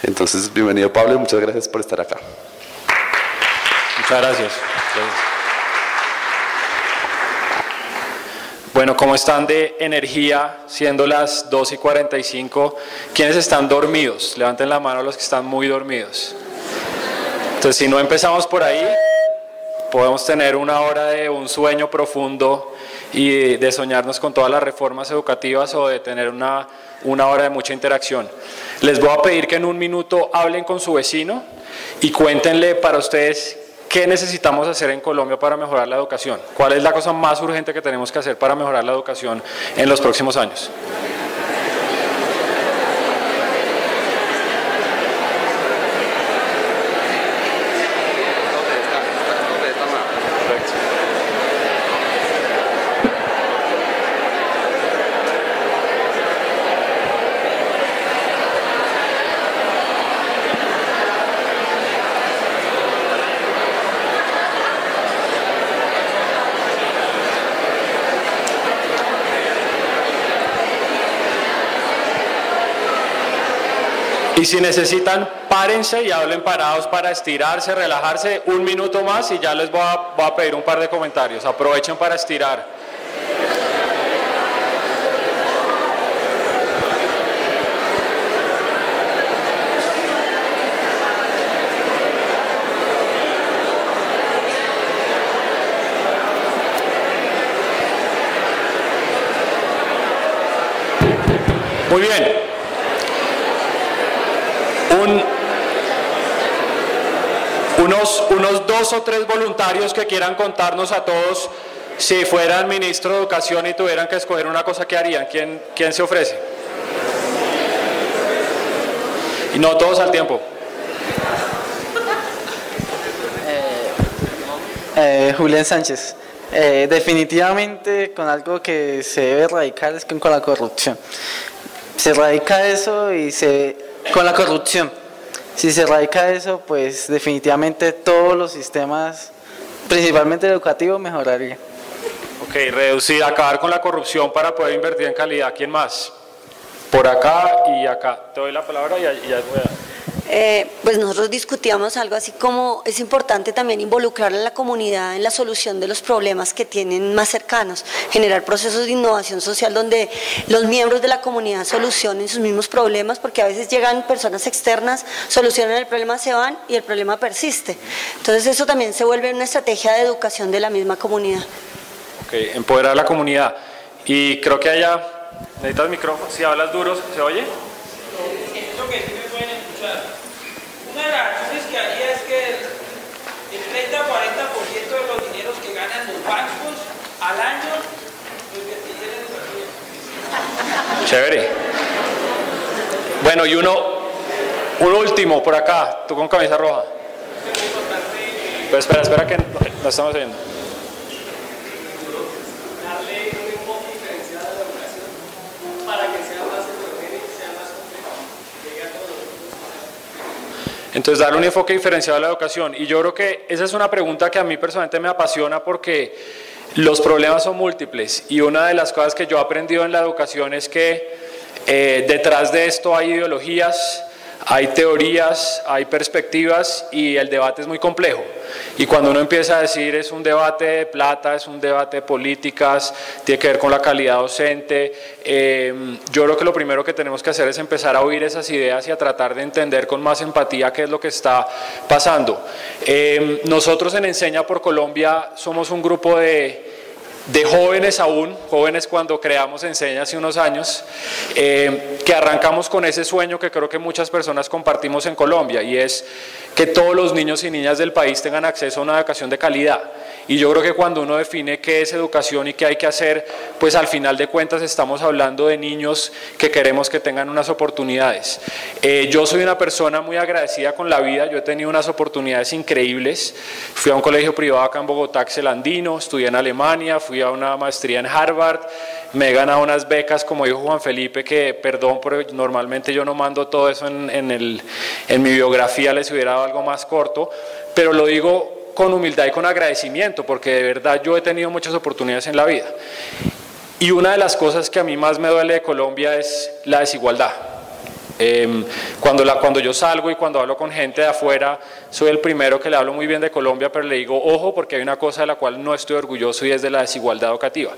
Entonces, bienvenido Pablo y muchas gracias por estar acá. Muchas gracias. Bueno, ¿cómo están de energía siendo las 2:45? ¿Quiénes están dormidos? Levanten la mano los que están muy dormidos. Entonces, si no empezamos por ahí, podemos tener una hora de un sueño profundo y de soñarnos con todas las reformas educativas o de tener una hora de mucha interacción. Les voy a pedir que en un minuto hablen con su vecino y cuéntenle para ustedes qué necesitamos hacer en Colombia para mejorar la educación. ¿Cuál es la cosa más urgente que tenemos que hacer para mejorar la educación en los próximos años? Y si necesitan, párense y hablen parados para estirarse, relajarse, un minuto más y ya les voy a pedir un par de comentarios. Aprovechen para estirar. Muy bien. Unos 2 o 3 voluntarios que quieran contarnos a todos, si fueran ministro de Educación y tuvieran que escoger una cosa, ¿qué harían? ¿Quién se ofrece? Y no todos al tiempo. Julián Sánchez. Definitivamente con algo que se debe erradicar es con la corrupción. Se erradica eso con la corrupción. Si se erradica eso, pues definitivamente todos los sistemas, principalmente el educativo, mejoraría. Ok, acabar con la corrupción para poder invertir en calidad. ¿Quién más? Por acá y acá. Te doy la palabra y ya voy a... Pues nosotros discutíamos algo así como es importante también involucrar a la comunidad en la solución de los problemas que tienen más cercanos, generar procesos de innovación social donde los miembros de la comunidad solucionen sus mismos problemas, porque a veces llegan personas externas, solucionan el problema, se van y el problema persiste. Entonces eso también se vuelve una estrategia de educación de la misma comunidad. Ok, empoderar a la comunidad. Y creo que allá, necesitas micrófono, si hablas duro, ¿se oye? Eso que sí me pueden escuchar. Una de las acciones que haría es que el 30-40% de los dineros que ganan los bancos al año lo invertirían en educación. Chévere. Bueno, y un último por acá, tú con camisa roja. Pues espera que no estamos oyendo. Darle un enfoque diferenciado a la educación para que sea más heterogéneo y sea más complejo. Llegue a todos los grupos. Entonces, darle un enfoque diferenciado a la educación. Y yo creo que esa es una pregunta que a mí personalmente me apasiona porque los problemas son múltiples. Y una de las cosas que yo he aprendido en la educación es que detrás de esto hay ideologías, hay teorías, hay perspectivas y el debate es muy complejo. Y cuando uno empieza a decir es un debate de plata, es un debate de políticas, tiene que ver con la calidad docente, yo creo que lo primero que tenemos que hacer es empezar a oír esas ideas y a tratar de entender con más empatía qué es lo que está pasando. Nosotros en Enseña por Colombia somos un grupo de jóvenes aún, jóvenes cuando creamos Enseña hace unos años, que arrancamos con ese sueño que creo que muchas personas compartimos en Colombia, y es que todos los niños y niñas del país tengan acceso a una educación de calidad. Y yo creo que cuando uno define qué es educación y qué hay que hacer, pues al final de cuentas estamos hablando de niños que queremos que tengan unas oportunidades. Yo soy una persona muy agradecida con la vida, yo he tenido unas oportunidades increíbles. Fui a un colegio privado acá en Bogotá, Excelandino, estudié en Alemania, fui a una maestría en Harvard, me he ganado unas becas, como dijo Juan Felipe, que perdón, pero normalmente yo no mando todo eso en mi biografía, les hubiera dado algo más corto, pero lo digo con humildad y con agradecimiento, porque de verdad yo he tenido muchas oportunidades en la vida. Y una de las cosas que a mí más me duele de Colombia es la desigualdad. Cuando yo salgo y cuando hablo con gente de afuera, soy el primero que le hablo muy bien de Colombia, pero le digo, ojo, porque hay una cosa de la cual no estoy orgulloso y es de la desigualdad educativa.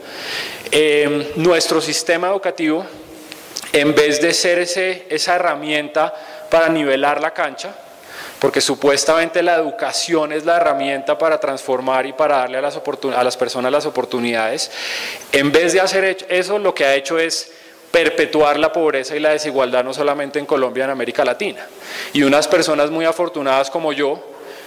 Nuestro sistema educativo, en vez de ser esa herramienta para nivelar la cancha, porque supuestamente la educación es la herramienta para transformar y para darle a las personas las oportunidades, en vez de hacer eso, lo que ha hecho es perpetuar la pobreza y la desigualdad no solamente en Colombia, en América Latina. Y unas personas muy afortunadas como yo,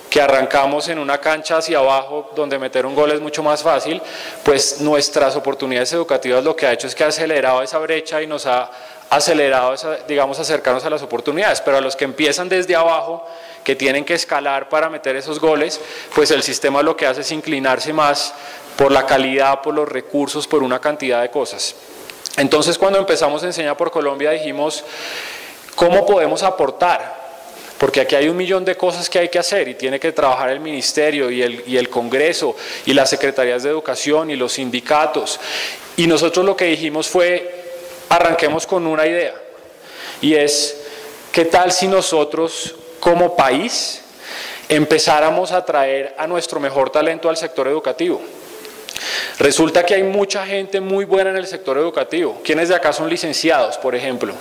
que arrancamos en una cancha hacia abajo donde meter un gol es mucho más fácil, pues nuestras oportunidades educativas lo que ha hecho es que ha acelerado esa brecha y nos ha acelerado, digamos, acercarnos a las oportunidades. Pero a los que empiezan desde abajo, que tienen que escalar para meter esos goles, pues el sistema lo que hace es inclinarse más por la calidad, por los recursos, por una cantidad de cosas. Entonces, cuando empezamos Enseña por Colombia, dijimos, ¿cómo podemos aportar? Porque aquí hay 1 millón de cosas que hay que hacer y tiene que trabajar el ministerio y el Congreso y las secretarías de educación y los sindicatos. Y nosotros lo que dijimos fue, arranquemos con una idea, y es, ¿qué tal si nosotros como país empezáramos a traer a nuestro mejor talento al sector educativo? Resulta que hay mucha gente muy buena en el sector educativo. ¿Quiénes de acá son licenciados, por ejemplo?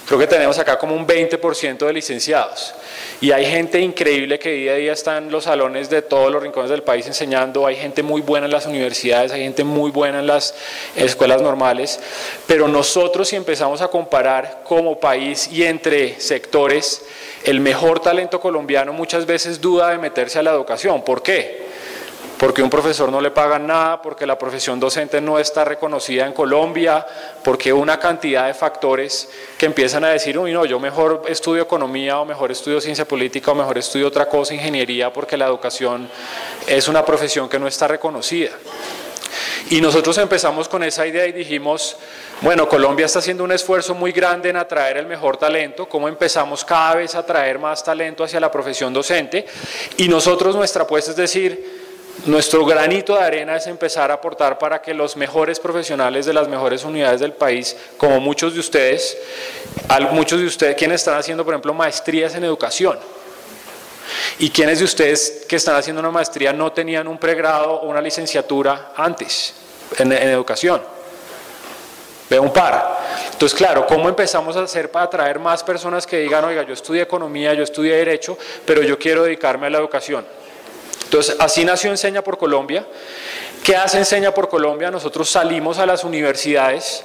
Creo que tenemos acá como un 20% de licenciados. Y hay gente increíble que día a día está en los salones de todos los rincones del país enseñando. Hay gente muy buena en las universidades, hay gente muy buena en las escuelas normales. Pero nosotros, si empezamos a comparar como país y entre sectores, el mejor talento colombiano muchas veces duda de meterse a la educación. ¿Por qué? Porque un profesor no le pagan nada, porque la profesión docente no está reconocida en Colombia, porque una cantidad de factores que empiezan a decir, uy, no, yo mejor estudio economía, o mejor estudio ciencia política, o mejor estudio otra cosa, ingeniería, porque la educación es una profesión que no está reconocida. Y nosotros empezamos con esa idea y dijimos, bueno, Colombia está haciendo un esfuerzo muy grande en atraer el mejor talento. ¿Cómo empezamos cada vez a traer más talento hacia la profesión docente? Y nosotros, nuestra apuesta es decir, nuestro granito de arena es empezar a aportar para que los mejores profesionales de las mejores unidades del país, como muchos de ustedes, quienes están haciendo, por ejemplo, maestrías en educación, y quienes de ustedes que están haciendo una maestría no tenían un pregrado o una licenciatura antes en educación. Veo un par. Entonces, claro, ¿cómo empezamos a hacer para atraer más personas que digan, oiga, yo estudié economía, yo estudié derecho, pero yo quiero dedicarme a la educación? Entonces, así nació Enseña por Colombia. ¿Qué hace Enseña por Colombia? Nosotros salimos a las universidades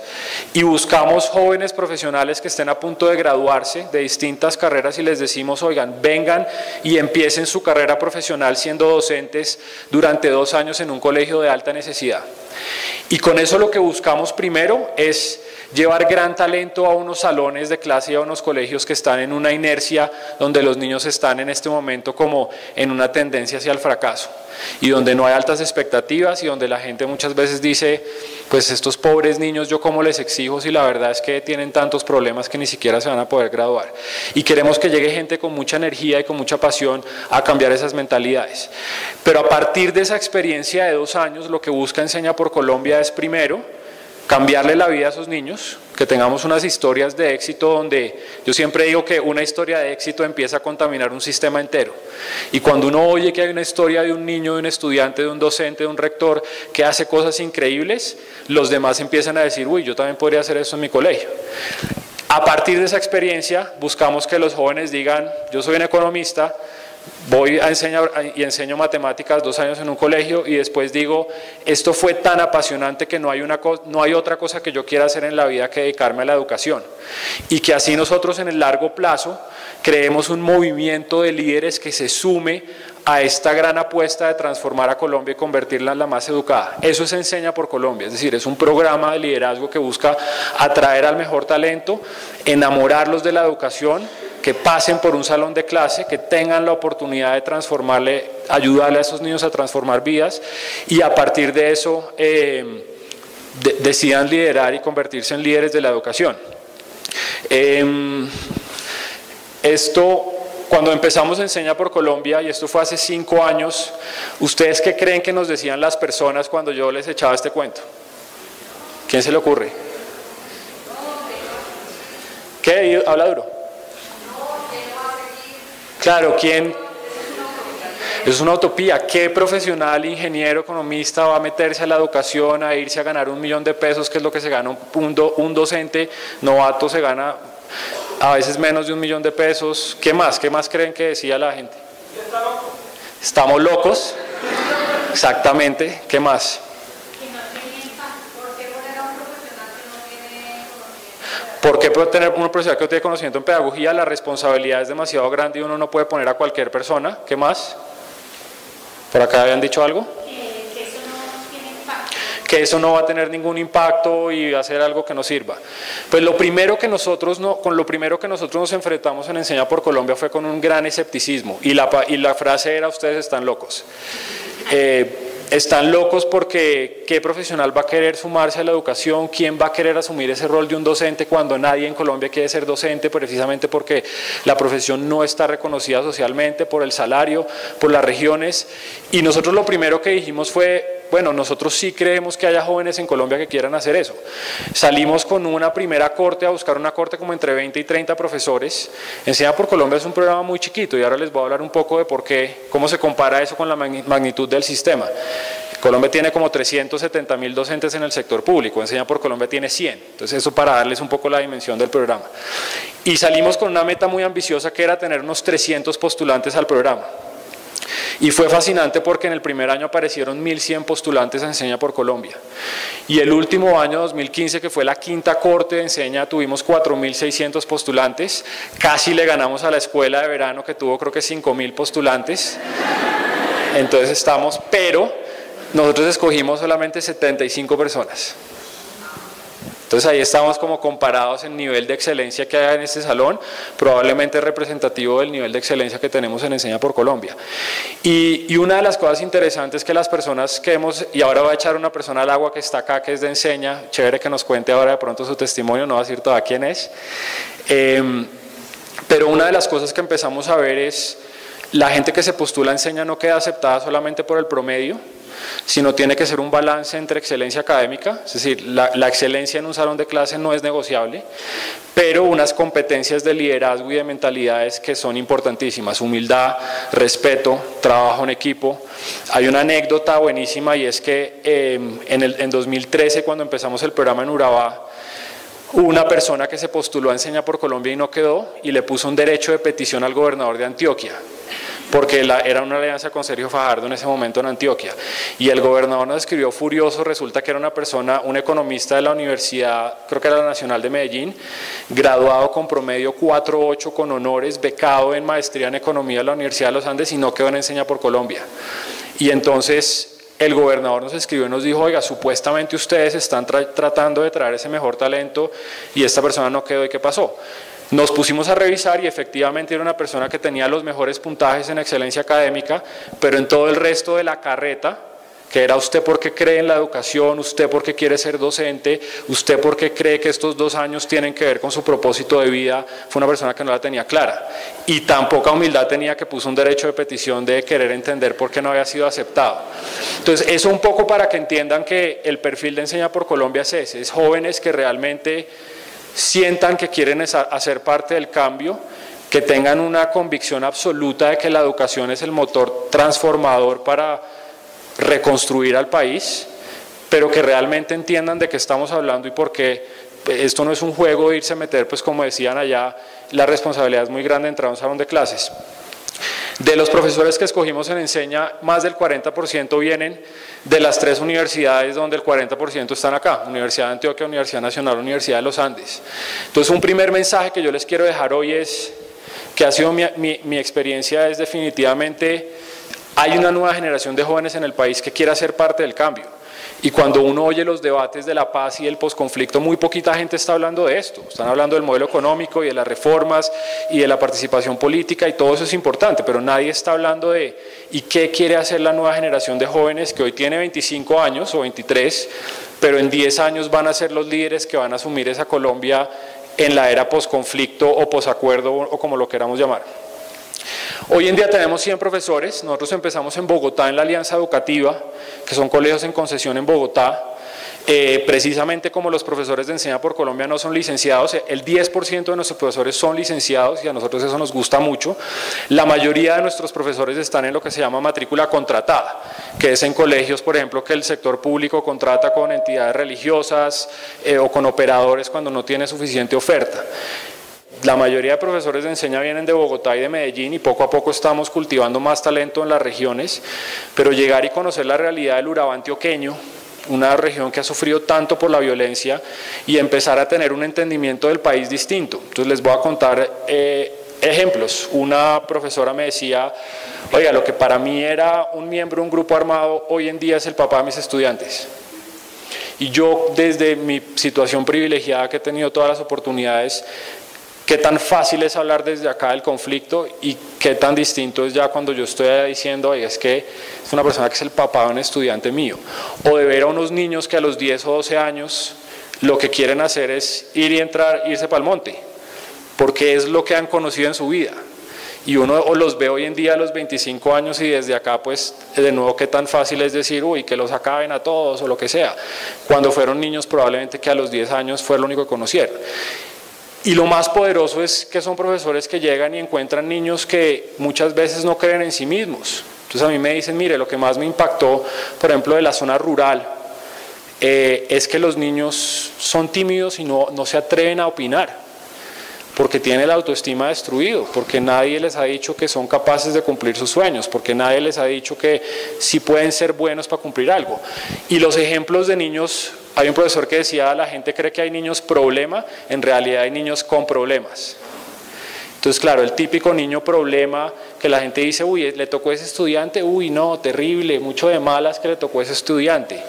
y buscamos jóvenes profesionales que estén a punto de graduarse de distintas carreras y les decimos, oigan, vengan y empiecen su carrera profesional siendo docentes durante 2 años en un colegio de alta necesidad. Y con eso lo que buscamos primero es llevar gran talento a unos salones de clase y a unos colegios que están en una inercia donde los niños están en este momento como en una tendencia hacia el fracaso y donde no hay altas expectativas y donde la gente muchas veces dice, pues estos pobres niños yo cómo les exijo si la verdad es que tienen tantos problemas que ni siquiera se van a poder graduar. Y queremos que llegue gente con mucha energía y con mucha pasión a cambiar esas mentalidades. Pero a partir de esa experiencia de 2 años, lo que busca Enseña por Colombia es primero cambiarle la vida a esos niños, que tengamos unas historias de éxito donde yo siempre digo que una historia de éxito empieza a contaminar un sistema entero. Y cuando uno oye que hay una historia de un niño, de un estudiante, de un docente, de un rector que hace cosas increíbles, los demás empiezan a decir, uy, yo también podría hacer eso en mi colegio. A partir de esa experiencia buscamos que los jóvenes digan, yo soy un economista, voy a enseñar y enseño matemáticas 2 años en un colegio y después digo, esto fue tan apasionante que no hay otra cosa que yo quiera hacer en la vida que dedicarme a la educación. Y que así nosotros en el largo plazo creemos un movimiento de líderes que se sume a esta gran apuesta de transformar a Colombia y convertirla en la más educada. Eso es Enseña por Colombia, es decir, es un programa de liderazgo que busca atraer al mejor talento, enamorarlos de la educación, que pasen por un salón de clase, que tengan la oportunidad de transformarle, ayudarle a esos niños a transformar vidas y a partir de eso decidan liderar y convertirse en líderes de la educación. Cuando empezamos Enseña por Colombia, y esto fue hace 5 años, ¿ustedes qué creen que nos decían las personas cuando yo les echaba este cuento? ¿Quién se le ocurre? ¿Qué? Habla duro. Claro, ¿quién? Es una utopía. ¿Qué profesional, ingeniero, economista va a meterse a la educación, a irse a ganar $1 millón de pesos, que es lo que se gana un docente novato? Se gana a veces menos de $1 millón de pesos. ¿Qué más? ¿Qué más creen que decía la gente? ¿Estamos locos? Exactamente. ¿Qué más? ¿Por qué tener un profesional que no tiene conocimiento en pedagogía? La responsabilidad es demasiado grande y uno no puede poner a cualquier persona. ¿Qué más? ¿Por acá habían dicho algo? Que eso no tiene impacto. Que eso no va a tener ningún impacto y va a ser algo que no sirva. Pues lo primero que nosotros nos enfrentamos en Enseña por Colombia fue con un gran escepticismo, y la frase era: ustedes están locos. Están locos porque ¿qué profesional va a querer sumarse a la educación? ¿Quién va a querer asumir ese rol de un docente cuando nadie en Colombia quiere ser docente, precisamente porque la profesión no está reconocida socialmente, por el salario, por las regiones? Y nosotros lo primero que dijimos fue: bueno, nosotros sí creemos que haya jóvenes en Colombia que quieran hacer eso. Salimos con una primera corte, a buscar una corte como entre 20 y 30 profesores. Enseña por Colombia es un programa muy chiquito y ahora les voy a hablar un poco de por qué, cómo se compara eso con la magnitud del sistema. Colombia tiene como 370.000 docentes en el sector público, Enseña por Colombia tiene 100, entonces eso para darles un poco la dimensión del programa. Y salimos con una meta muy ambiciosa, que era tener unos 300 postulantes al programa. Y fue fascinante porque en el primer año aparecieron 1.100 postulantes a Enseña por Colombia. Y el último año, 2015, que fue la quinta corte de Enseña, tuvimos 4.600 postulantes. Casi le ganamos a la escuela de verano, que tuvo creo que 5.000 postulantes. Entonces estamos, pero nosotros escogimos solamente 75 personas. Entonces ahí estamos como comparados en nivel de excelencia que hay en este salón, probablemente representativo del nivel de excelencia que tenemos en Enseña por Colombia. Y una de las cosas interesantes que las personas que hemos, y ahora voy a echar una persona al agua que está acá, que es de Enseña, chévere que nos cuente ahora de pronto su testimonio, no va a decir todavía quién es, pero una de las cosas que empezamos a ver es: la gente que se postula a Enseña no queda aceptada solamente por el promedio, sino tiene que ser un balance entre excelencia académica, es decir, la excelencia en un salón de clase no es negociable, pero unas competencias de liderazgo y de mentalidades que son importantísimas: humildad, respeto, trabajo en equipo. Hay una anécdota buenísima, y es que en 2013, cuando empezamos el programa en Urabá, hubo una persona que se postuló a Enseña por Colombia y no quedó, y le puso un derecho de petición al gobernador de Antioquia, porque era una alianza con Sergio Fajardo en ese momento en Antioquia, y el gobernador nos escribió furioso. Resulta que era una persona, un economista de la universidad, creo que era la Nacional de Medellín, graduado con promedio 4.8 con honores, becado en maestría en economía de la Universidad de los Andes, y no quedó en Enseña por Colombia. Y entonces el gobernador nos escribió y nos dijo: oiga, supuestamente ustedes están tratando de traer ese mejor talento y esta persona no quedó, ¿y qué pasó? Nos pusimos a revisar y efectivamente era una persona que tenía los mejores puntajes en excelencia académica, pero en todo el resto de la carreta, que era: usted por qué cree en la educación, usted por qué quiere ser docente, usted por qué cree que estos 2 años tienen que ver con su propósito de vida, fue una persona que no la tenía clara. Y tan poca humildad tenía que puso un derecho de petición de querer entender por qué no había sido aceptado. Entonces eso un poco para que entiendan que el perfil de Enseña por Colombia es ese: es jóvenes que realmente sientan que quieren hacer parte del cambio, que tengan una convicción absoluta de que la educación es el motor transformador para reconstruir al país, pero que realmente entiendan de qué estamos hablando y por qué esto no es un juego de irse a meter, pues como decían allá, la responsabilidad es muy grande de entrar a un salón de clases. De los profesores que escogimos en Enseña, más del 40% vienen de las 3 universidades donde el 40% están acá: Universidad de Antioquia, Universidad Nacional, Universidad de los Andes. Entonces un primer mensaje que yo les quiero dejar hoy es que ha sido mi experiencia, es definitivamente hay una nueva generación de jóvenes en el país que quiere ser parte del cambio. Y cuando uno oye los debates de la paz y el posconflicto, muy poquita gente está hablando de esto. Están hablando del modelo económico y de las reformas y de la participación política, y todo eso es importante, pero nadie está hablando de ¿y qué quiere hacer la nueva generación de jóvenes que hoy tiene 25 años o 23, pero en 10 años van a ser los líderes que van a asumir esa Colombia en la era posconflicto o posacuerdo o como lo queramos llamar? Hoy en día tenemos 100 profesores. Nosotros empezamos en Bogotá en la Alianza Educativa, que son colegios en concesión en Bogotá. precisamente como los profesores de Enseña por Colombia no son licenciados, el 10% de nuestros profesores son licenciados y a nosotros eso nos gusta mucho. La mayoría de nuestros profesores están en lo que se llama matrícula contratada, que es en colegios, por ejemplo, que el sector público contrata con entidades religiosas o con operadores cuando no tiene suficiente oferta. La mayoría de profesores de Enseña vienen de Bogotá y de Medellín y poco a poco estamos cultivando más talento en las regiones, pero llegar y conocer la realidad del Urabá antioqueño, una región que ha sufrido tanto por la violencia, y empezar a tener un entendimiento del país distinto. Entonces les voy a contar ejemplos. Una profesora me decía, oiga, lo que para mí era un miembro de un grupo armado, hoy en día es el papá de mis estudiantes. Y yo, desde mi situación privilegiada, que he tenido todas las oportunidades, qué tan fácil es hablar desde acá del conflicto y qué tan distinto es ya cuando yo estoy diciendo, oye, es que es una persona que es el papá de un estudiante mío. O de ver a unos niños que a los 10 o 12 años lo que quieren hacer es ir y irse para el monte, porque es lo que han conocido en su vida. Y uno los ve hoy en día a los 25 años y desde acá, pues, de nuevo, qué tan fácil es decir, uy, que los acaben a todos o lo que sea, cuando fueron niños probablemente que a los 10 años fue lo único que conocieron. Y lo más poderoso es que son profesores que llegan y encuentran niños que muchas veces no creen en sí mismos. Entonces a mí me dicen, mire, lo que más me impactó, por ejemplo, de la zona rural, es que los niños son tímidos y no se atreven a opinar, porque tienen la autoestima destruido, porque nadie les ha dicho que son capaces de cumplir sus sueños, porque nadie les ha dicho que sí pueden ser buenos para cumplir algo. Y los ejemplos de niños, hay un profesor que decía, la gente cree que hay niños problema, en realidad hay niños con problemas. Entonces, claro, el típico niño problema que la gente dice, uy, le tocó a ese estudiante, uy, no, terrible, mucho de malas que le tocó a ese estudiante.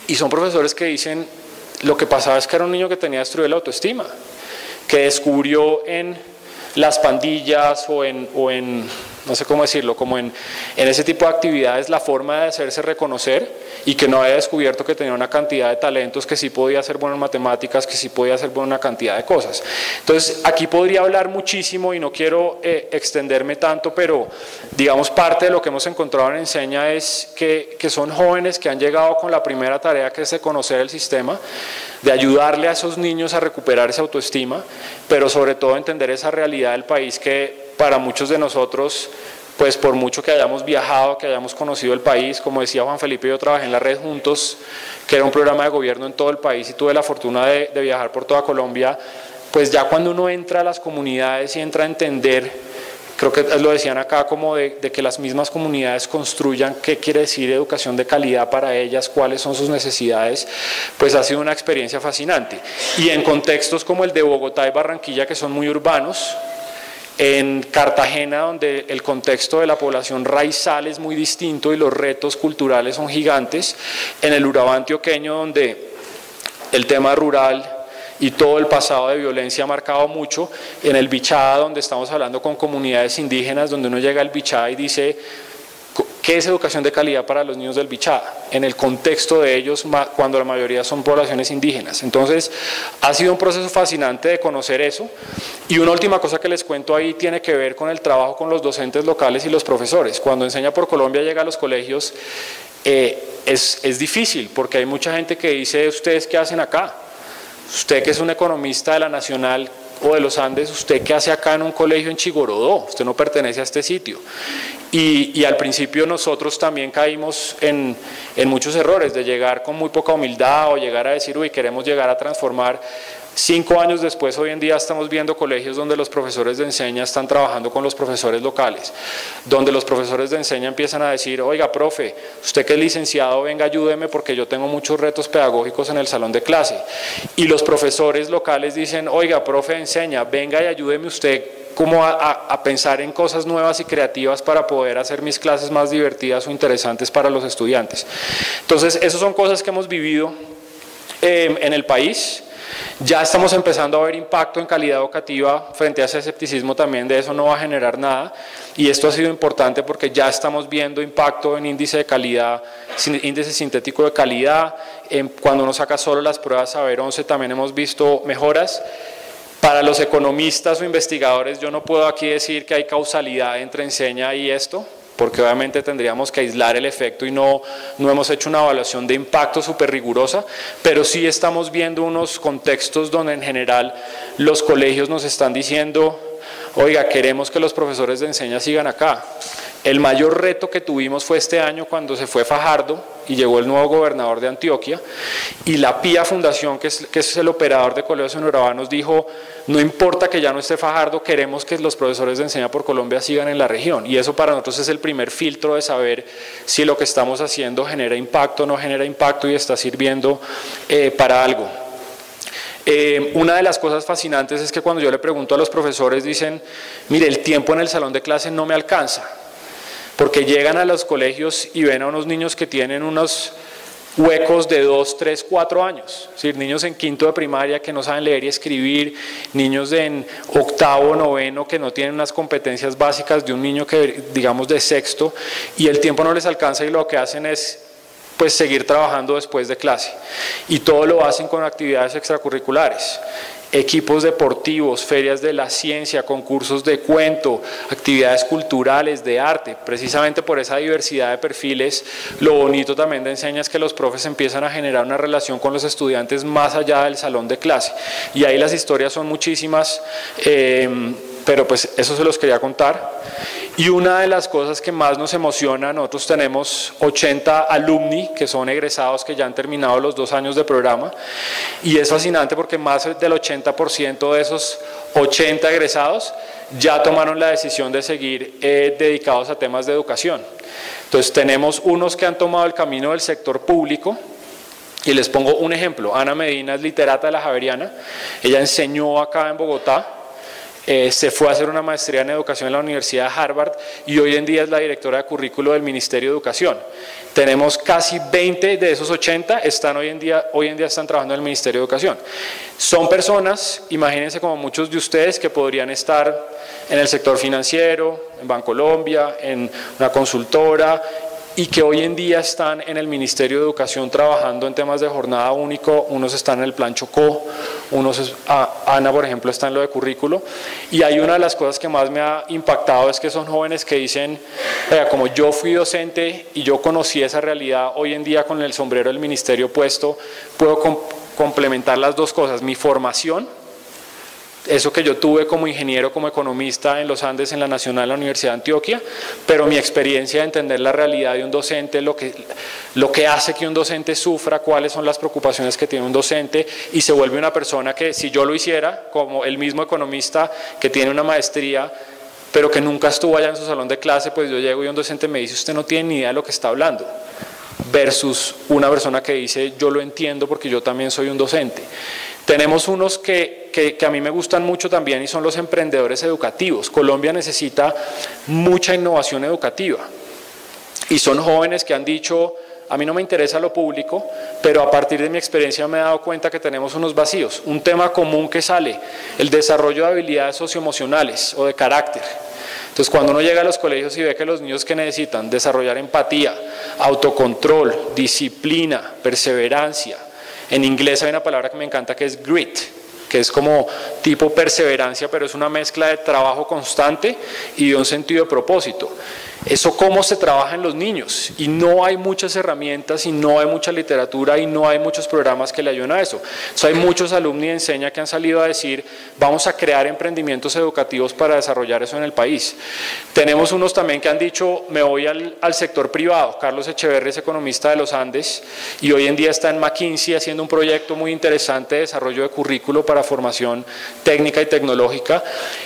Y son profesores que dicen, lo que pasaba es que era un niño que tenía destruida la autoestima, que descubrió en las pandillas o en no sé cómo decirlo, como en ese tipo de actividades la forma de hacerse reconocer, y que no había descubierto que tenía una cantidad de talentos, que sí podía ser bueno en matemáticas, que sí podía hacer buena cantidad de cosas. Entonces aquí podría hablar muchísimo y no quiero extenderme tanto, pero digamos parte de lo que hemos encontrado en Enseña es que son jóvenes que han llegado con la primera tarea, que es de conocer el sistema, de ayudarle a esos niños a recuperar esa autoestima, pero sobre todo entender esa realidad del país que para muchos de nosotros, pues por mucho que hayamos viajado, que hayamos conocido el país, como decía Juan Felipe, yo trabajé en la Red Juntos, que era un programa de gobierno en todo el país y tuve la fortuna de viajar por toda Colombia, pues ya cuando uno entra a las comunidades y entra a entender, creo que lo decían acá, como de que las mismas comunidades construyan qué quiere decir educación de calidad para ellas, cuáles son sus necesidades, pues ha sido una experiencia fascinante. Y en contextos como el de Bogotá y Barranquilla, que son muy urbanos, en Cartagena, donde el contexto de la población raizal es muy distinto y los retos culturales son gigantes, en el Urabá antioqueño, donde el tema rural y todo el pasado de violencia ha marcado mucho, en el Bichada, donde estamos hablando con comunidades indígenas, donde uno llega al Bichada y dice, ¿qué es educación de calidad para los niños del Bichada? En el contexto de ellos, cuando la mayoría son poblaciones indígenas. Entonces, ha sido un proceso fascinante de conocer eso. Y una última cosa que les cuento ahí tiene que ver con el trabajo con los docentes locales y los profesores. Cuando Enseña por Colombia llega a los colegios, es difícil, porque hay mucha gente que dice, ¿ustedes qué hacen acá? Usted que es un economista de la Nacional o de los Andes, ¿usted qué hace acá en un colegio en Chigorodó? Usted no pertenece a este sitio. Y al principio nosotros también caímos en muchos errores, de llegar con muy poca humildad o llegar a decir, uy, queremos llegar a transformar. 5 años después, hoy en día estamos viendo colegios donde los profesores de Enseña están trabajando con los profesores locales, donde los profesores de Enseña empiezan a decir, oiga, profe, usted que es licenciado, venga, ayúdeme porque yo tengo muchos retos pedagógicos en el salón de clase. Y los profesores locales dicen, oiga, profe de Enseña, venga y ayúdeme usted como a pensar en cosas nuevas y creativas para poder hacer mis clases más divertidas o interesantes para los estudiantes. Entonces, esas son cosas que hemos vivido en el país. Ya estamos empezando a ver impacto en calidad educativa frente a ese escepticismo también, de eso no va a generar nada, y esto ha sido importante porque ya estamos viendo impacto en índice de calidad, índice sintético de calidad, cuando uno saca solo las pruebas Saber 11 también hemos visto mejoras. Para los economistas o investigadores yo no puedo aquí decir que hay causalidad entre Enseña y esto, porque obviamente tendríamos que aislar el efecto y no hemos hecho una evaluación de impacto súper rigurosa, pero sí estamos viendo unos contextos donde en general los colegios nos están diciendo, oiga, queremos que los profesores de enseña sigan acá. El mayor reto que tuvimos fue este año cuando se fue Fajardo y llegó el nuevo gobernador de Antioquia, y la PIA Fundación, que es el operador de colegios en Urabá, nos dijo, no importa que ya no esté Fajardo, queremos que los profesores de enseña por Colombia sigan en la región, y eso para nosotros es el primer filtro de saber si lo que estamos haciendo genera impacto o no genera impacto y está sirviendo para algo. Una de las cosas fascinantes es que cuando yo le pregunto a los profesores, dicen, mire, el tiempo en el salón de clase no me alcanza, porque llegan a los colegios y ven a unos niños que tienen unos huecos de 2, 3, 4 años, es decir, niños en quinto de primaria que no saben leer y escribir, niños en octavo, noveno que no tienen unas competencias básicas de un niño que digamos de sexto, y el tiempo no les alcanza y lo que hacen es pues seguir trabajando después de clase, y todo lo hacen con actividades extracurriculares, equipos deportivos, ferias de la ciencia, concursos de cuento, actividades culturales, de arte. Precisamente por esa diversidad de perfiles, lo bonito también de enseña es que los profes empiezan a generar una relación con los estudiantes más allá del salón de clase, y ahí las historias son muchísimas, pero pues eso se los quería contar. Y una de las cosas que más nos emociona, nosotros tenemos 80 alumni que son egresados que ya han terminado los 2 años de programa, y es fascinante porque más del 80% de esos 80 egresados ya tomaron la decisión de seguir dedicados a temas de educación. Entonces tenemos unos que han tomado el camino del sector público, y les pongo un ejemplo. Ana Medina es literata de la Javeriana, ella enseñó acá en Bogotá, se fue a hacer una maestría en educación en la Universidad de Harvard y hoy en día es la directora de currículo del Ministerio de Educación. Tenemos casi 20 de esos 80 están hoy en día están trabajando en el Ministerio de Educación. Son personas, imagínense como muchos de ustedes, que podrían estar en el sector financiero, en Bancolombia, en una consultora, y que hoy en día están en el Ministerio de Educación trabajando en temas de jornada único. Unos están en el Plan Chocó, Ana por ejemplo está en lo de currículo, y hay una de las cosas que más me ha impactado es que son jóvenes que dicen, como yo fui docente y yo conocí esa realidad, hoy en día con el sombrero del ministerio puesto, puedo complementar las dos cosas, mi formación, eso que yo tuve como ingeniero, como economista en los Andes, en la Nacional, en la Universidad de Antioquia, pero mi experiencia de entender la realidad de un docente, lo que hace que un docente sufra, cuáles son las preocupaciones que tiene un docente, y se vuelve una persona que si yo lo hiciera, como el mismo economista que tiene una maestría, pero que nunca estuvo allá en su salón de clase, pues yo llego y un docente me dice, usted no tiene ni idea de lo que está hablando, versus una persona que dice, yo lo entiendo porque yo también soy un docente. Tenemos unos que a mí me gustan mucho también y son los emprendedores educativos. Colombia necesita mucha innovación educativa y son jóvenes que han dicho, a mí no me interesa lo público, pero a partir de mi experiencia me he dado cuenta que tenemos unos vacíos. Un tema común que sale, el desarrollo de habilidades socioemocionales o de carácter. Entonces cuando uno llega a los colegios y ve que los niños que necesitan desarrollar empatía, autocontrol, disciplina, perseverancia, en inglés hay una palabra que me encanta que es grit, que es como tipo perseverancia, pero es una mezcla de trabajo constante y de un sentido de propósito. Eso cómo se trabaja en los niños, y no hay muchas herramientas y no hay mucha literatura y no hay muchos programas que le ayuden a eso. Entonces hay muchos alumnos de enseña que han salido a decir, vamos a crear emprendimientos educativos para desarrollar eso en el país. Tenemos unos también que han dicho, me voy al sector privado. Carlos Echeverri es economista de los Andes y hoy en día está en McKinsey haciendo un proyecto muy interesante de desarrollo de currículo para formación técnica y tecnológica.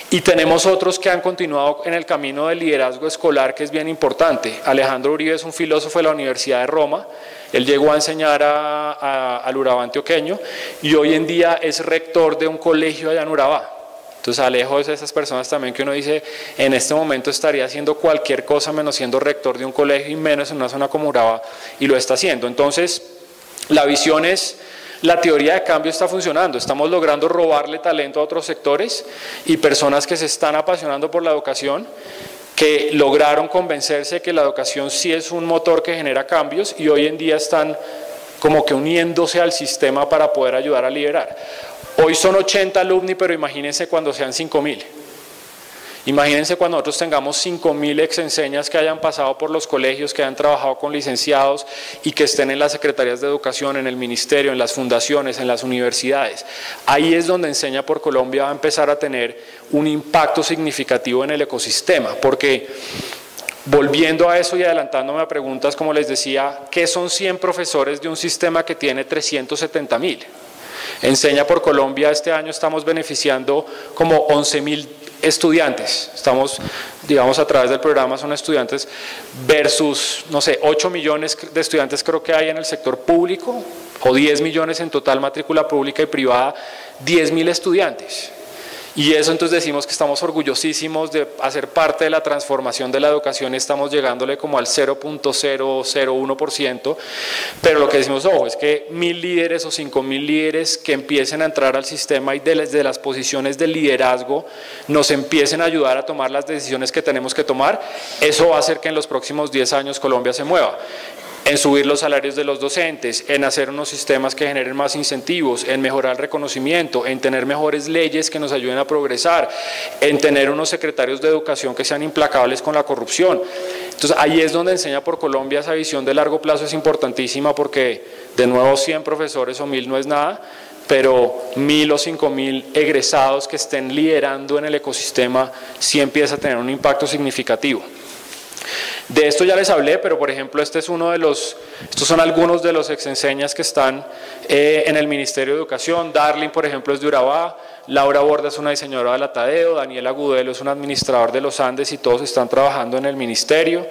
Y tenemos otros que han continuado en el camino del liderazgo escolar, que es bien importante. Alejandro Uribe es un filósofo de la Universidad de Roma, él llegó a enseñar al Urabá antioqueño y hoy en día es rector de un colegio allá en Urabá. Entonces Alejo es de esas personas también que uno dice, en este momento estaría haciendo cualquier cosa menos siendo rector de un colegio y menos en una zona como Urabá, y lo está haciendo. Entonces la visión es, la teoría de cambio está funcionando, estamos logrando robarle talento a otros sectores y personas que se están apasionando por la educación, que lograron convencerse que la educación sí es un motor que genera cambios y hoy en día están como que uniéndose al sistema para poder ayudar a liderar. Hoy son 80 alumni, pero imagínense cuando sean 5.000. Imagínense cuando nosotros tengamos 5.000 exenseñas que hayan pasado por los colegios, que hayan trabajado con licenciados y que estén en las secretarías de educación, en el ministerio, en las fundaciones, en las universidades. Ahí es donde Enseña por Colombia va a empezar a tener un impacto significativo en el ecosistema, porque volviendo a eso y adelantándome a preguntas, como les decía, ¿qué son 100 profesores de un sistema que tiene 370.000? Enseña por Colombia, este año estamos beneficiando como 11.000 estudiantes, estamos, digamos, a través del programa son estudiantes versus, no sé, 8 millones de estudiantes creo que hay en el sector público, o 10 millones en total matrícula pública y privada, 10.000 estudiantes. Y eso entonces decimos que estamos orgullosísimos de hacer parte de la transformación de la educación, estamos llegándole como al 0.001%, pero lo que decimos, ojo, es que 1.000 líderes o 5.000 líderes que empiecen a entrar al sistema y desde las posiciones de liderazgo nos empiecen a ayudar a tomar las decisiones que tenemos que tomar, eso va a hacer que en los próximos 10 años Colombia se mueva. En subir los salarios de los docentes, en hacer unos sistemas que generen más incentivos, en mejorar el reconocimiento, en tener mejores leyes que nos ayuden a progresar, en tener unos secretarios de educación que sean implacables con la corrupción. Entonces ahí es donde Enseña por Colombia esa visión de largo plazo es importantísima, porque de nuevo 100 profesores o 1.000 no es nada, pero 1.000 o 5.000 egresados que estén liderando en el ecosistema sí empieza a tener un impacto significativo. De esto ya les hablé, pero por ejemplo estos son algunos de los exenseñas que están en el Ministerio de Educación. Darling, por ejemplo, es de Urabá, Laura Borda es una diseñadora de la Tadeo, Daniel Agudelo es un administrador de los Andes y todos están trabajando en el ministerio.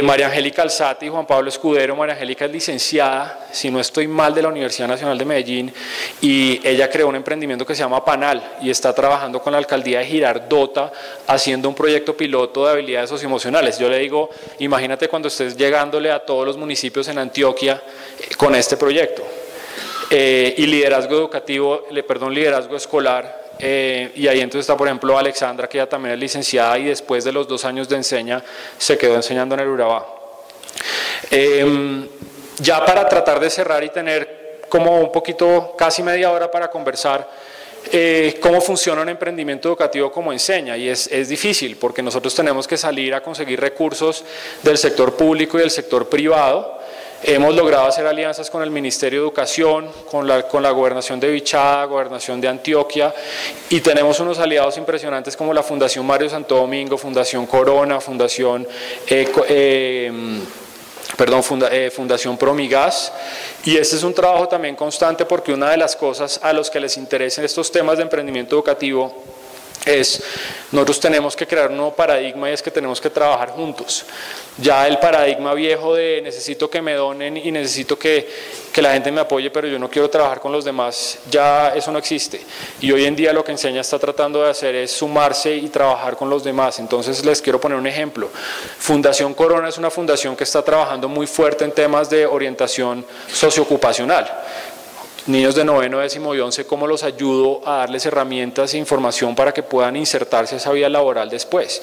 María Angélica Alzate y Juan Pablo Escudero. María Angélica es licenciada, si no estoy mal, de la Universidad Nacional de Medellín, y ella creó un emprendimiento que se llama Panal y está trabajando con la alcaldía de Girardota haciendo un proyecto piloto de habilidades socioemocionales. Yo le digo, imagínate cuando estés llegándole a todos los municipios en Antioquia con este proyecto. Y liderazgo educativo, liderazgo escolar. Y ahí entonces está, por ejemplo, Alexandra, que ya también es licenciada y después de los 2 años de Enseña se quedó enseñando en el Urabá. Ya para tratar de cerrar y tener como un poquito, casi media hora para conversar, cómo funciona un emprendimiento educativo como Enseña, y es difícil porque nosotros tenemos que salir a conseguir recursos del sector público y del sector privado. Hemos logrado hacer alianzas con el Ministerio de Educación, con la Gobernación de Vichada, Gobernación de Antioquia, y tenemos unos aliados impresionantes como la Fundación Mario Santo Domingo, Fundación Corona, Fundación Promigas, y este es un trabajo también constante porque una de las cosas a los que les interesen estos temas de emprendimiento educativo es, nosotros tenemos que crear un nuevo paradigma y es que tenemos que trabajar juntos. Ya el paradigma viejo de necesito que me donen y necesito que la gente me apoye, pero yo no quiero trabajar con los demás, ya eso no existe. Y hoy en día lo que Enseña está tratando de hacer es sumarse y trabajar con los demás. Entonces les quiero poner un ejemplo. Fundación Corona es una fundación que está trabajando muy fuerte en temas de orientación socioocupacional. Niños de 9º, 10º y 11, ¿cómo los ayudo a darles herramientas e información para que puedan insertarse a esa vida laboral después?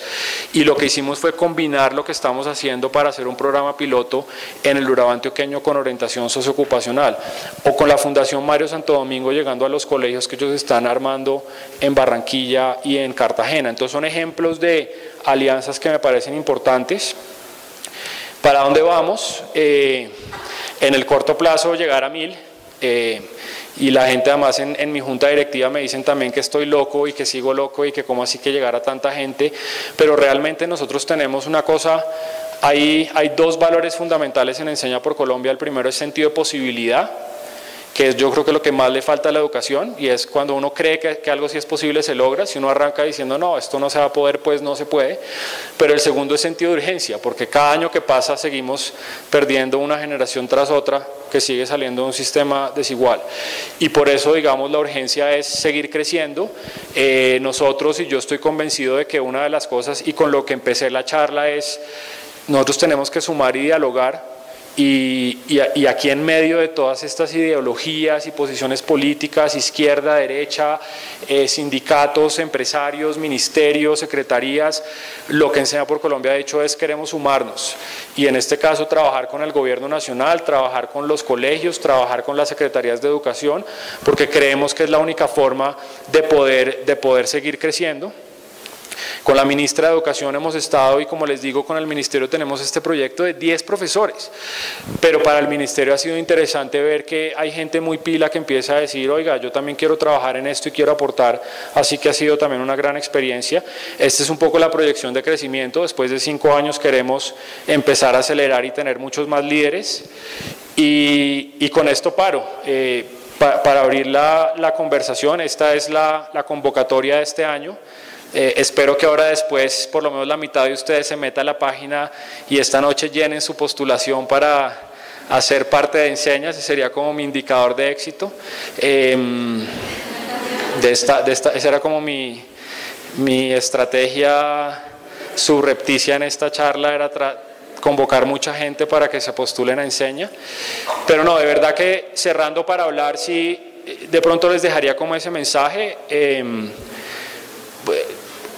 Y lo que hicimos fue combinar lo que estamos haciendo para hacer un programa piloto en el Urabá antioqueño con orientación socioocupacional, o con la Fundación Mario Santo Domingo llegando a los colegios que ellos están armando en Barranquilla y en Cartagena. Entonces son ejemplos de alianzas que me parecen importantes. ¿Para dónde vamos? En el corto plazo llegar a 1.000. Y la gente además en mi junta directiva me dicen también que estoy loco y que sigo loco y que cómo así que llegar a tanta gente, pero realmente nosotros tenemos una cosa, hay 2 valores fundamentales en Enseña por Colombia. El primero es sentido de posibilidad, que es yo creo que lo que más le falta a la educación, y es cuando uno cree que algo sí es posible se logra. Si uno arranca diciendo no, esto no se va a poder, pues no se puede. Pero el segundo es sentido de urgencia, porque cada año que pasa seguimos perdiendo una generación tras otra que sigue saliendo de un sistema desigual, y por eso digamos la urgencia es seguir creciendo. Nosotros, y yo estoy convencido de que una de las cosas, y con lo que empecé la charla, es nosotros tenemos que sumar y dialogar. Y aquí en medio de todas estas ideologías y posiciones políticas, izquierda, derecha, sindicatos, empresarios, ministerios, secretarías, lo que Enseña por Colombia ha dicho es queremos sumarnos, y en este caso trabajar con el gobierno nacional, trabajar con los colegios, trabajar con las secretarías de educación, porque creemos que es la única forma de poder seguir creciendo. Con la ministra de Educación hemos estado, y como les digo, con el ministerio tenemos este proyecto de 10 profesores, pero para el ministerio ha sido interesante ver que hay gente muy pila que empieza a decir, oiga, yo también quiero trabajar en esto y quiero aportar, así que ha sido también una gran experiencia. Esta es un poco la proyección de crecimiento. Después de 5 años queremos empezar a acelerar y tener muchos más líderes, y con esto paro. Para abrir la conversación, esta es la convocatoria de este año. Espero que ahora después, por lo menos la mitad de ustedes se meta a la página y esta noche llenen su postulación para hacer parte de Enseña. Ese sería como mi indicador de éxito. Esa era como mi estrategia subrepticia en esta charla, era convocar mucha gente para que se postulen a Enseña. Pero no, de verdad que cerrando para hablar, sí, de pronto les dejaría como ese mensaje.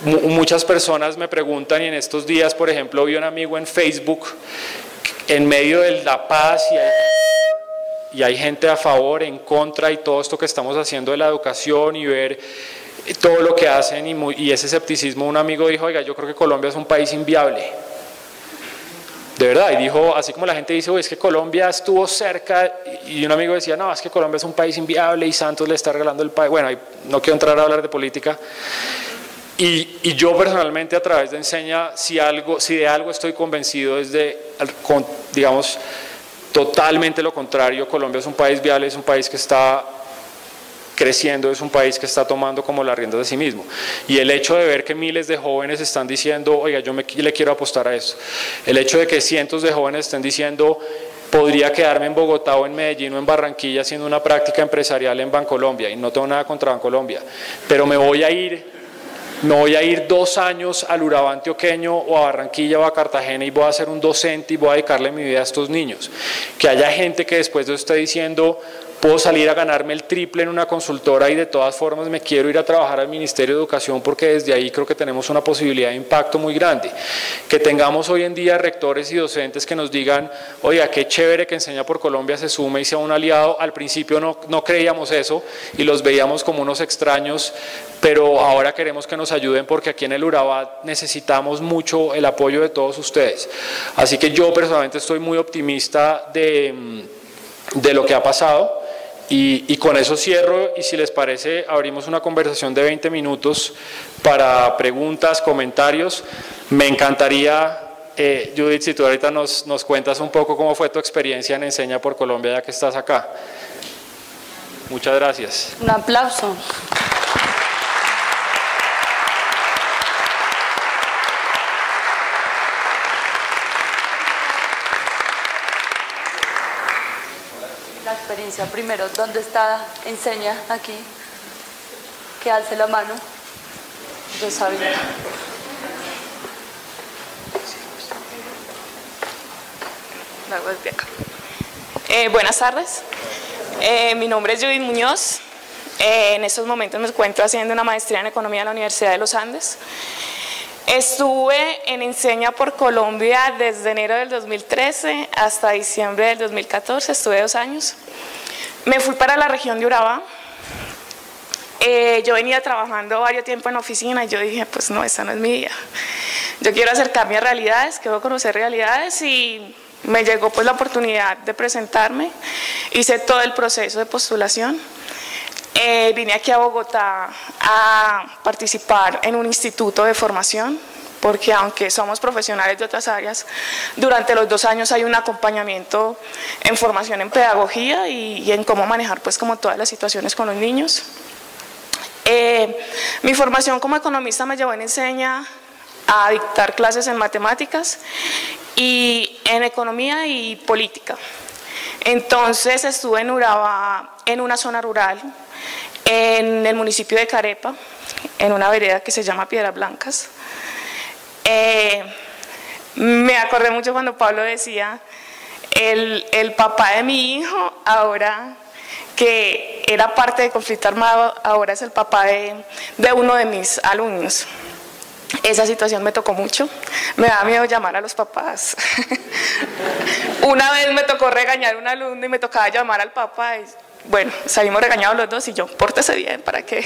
Muchas personas me preguntan, y en estos días, por ejemplo, vi un amigo en Facebook, en medio de la paz, y hay gente a favor, en contra, y todo esto que estamos haciendo de la educación, y ver todo lo que hacen, y ese escepticismo. Un amigo dijo, oiga, yo creo que Colombia es un país inviable. De verdad, y dijo, así como la gente dice, es que Colombia estuvo cerca, y un amigo decía, no, es que Colombia es un país inviable y Santos le está regalando el país. Bueno, no quiero entrar a hablar de política. Y yo personalmente, a través de Enseña, si de algo estoy convencido es digamos, totalmente lo contrario. Colombia es un país viable, es un país que está creciendo, es un país que está tomando como las riendas de sí mismo. Y el hecho de ver que miles de jóvenes están diciendo, oiga, yo le quiero apostar a esto. El hecho de que cientos de jóvenes estén diciendo, podría quedarme en Bogotá o en Medellín o en Barranquilla haciendo una práctica empresarial en Bancolombia, y no tengo nada contra Bancolombia, pero me voy a ir 2 años al Urabá antioqueño o a Barranquilla o a Cartagena y voy a ser un docente y voy a dedicarle mi vida a estos niños. Que haya gente que después de usted diciendo, puedo salir a ganarme el triple en una consultora y de todas formas me quiero ir a trabajar al Ministerio de Educación, porque desde ahí creo que tenemos una posibilidad de impacto muy grande. Que tengamos hoy en día rectores y docentes que nos digan, oiga, qué chévere que Enseña por Colombia se sume y sea un aliado. Al principio no creíamos eso y los veíamos como unos extraños, pero ahora queremos que nos ayuden, porque aquí en el Urabá necesitamos mucho el apoyo de todos ustedes. Así que yo personalmente estoy muy optimista de lo que ha pasado. Y con eso cierro, y si les parece abrimos una conversación de 20 minutos para preguntas, comentarios. Me encantaría, Judith, si tú ahorita nos cuentas un poco cómo fue tu experiencia en Enseña por Colombia, ya que estás acá. Muchas gracias. Un aplauso. Experiencia primero, ¿dónde está Enseña? Aquí, que alce la mano. Yo sabía. Luego desde acá. Buenas tardes, mi nombre es Judith Muñoz. En estos momentos me encuentro haciendo una maestría en Economía en la Universidad de los Andes. Estuve en Enseña por Colombia desde enero del 2013 hasta diciembre del 2014, estuve 2 años. Me fui para la región de Urabá. Yo venía trabajando varios tiempo en oficina y yo dije, pues no, esta no es mi vida. Yo quiero acercarme a realidades, quiero conocer realidades, y me llegó pues la oportunidad de presentarme. Hice todo el proceso de postulación. Vine aquí a Bogotá a participar en un instituto de formación, porque aunque somos profesionales de otras áreas, durante los 2 años hay un acompañamiento en formación en pedagogía y en cómo manejar pues como todas las situaciones con los niños. Mi formación como economista me llevó en Enseña a dictar clases en matemáticas y en economía y política. Entonces estuve en Urabá, en una zona rural, en el municipio de Carepa, en una vereda que se llama Piedras Blancas. Me acordé mucho cuando Pablo decía, el papá de mi hijo, ahora que era parte de conflicto armado, ahora es el papá de uno de mis alumnos. Esa situación me tocó mucho, me da miedo llamar a los papás. Una vez me tocó regañar a un alumno y me tocaba llamar al papá. Y, bueno, salimos regañados los dos y yo, pórtese bien, ¿para qué?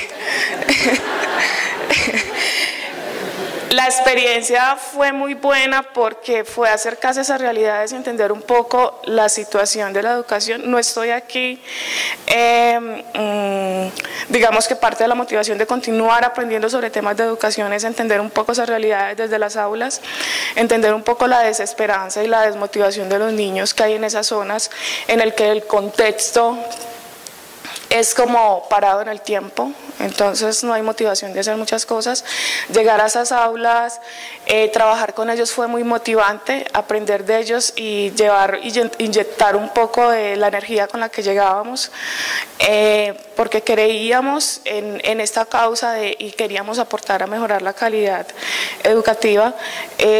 La experiencia fue muy buena porque fue acercarse a esas realidades y entender un poco la situación de la educación. No estoy aquí, digamos que parte de la motivación de continuar aprendiendo sobre temas de educación es entender un poco esas realidades desde las aulas, entender un poco la desesperanza y la desmotivación de los niños que hay en esas zonas, en el que el contexto es como parado en el tiempo, entonces no hay motivación de hacer muchas cosas. Llegar a esas aulas, trabajar con ellos fue muy motivante, aprender de ellos y inyectar un poco de la energía con la que llegábamos, porque creíamos en esta causa y queríamos aportar a mejorar la calidad educativa.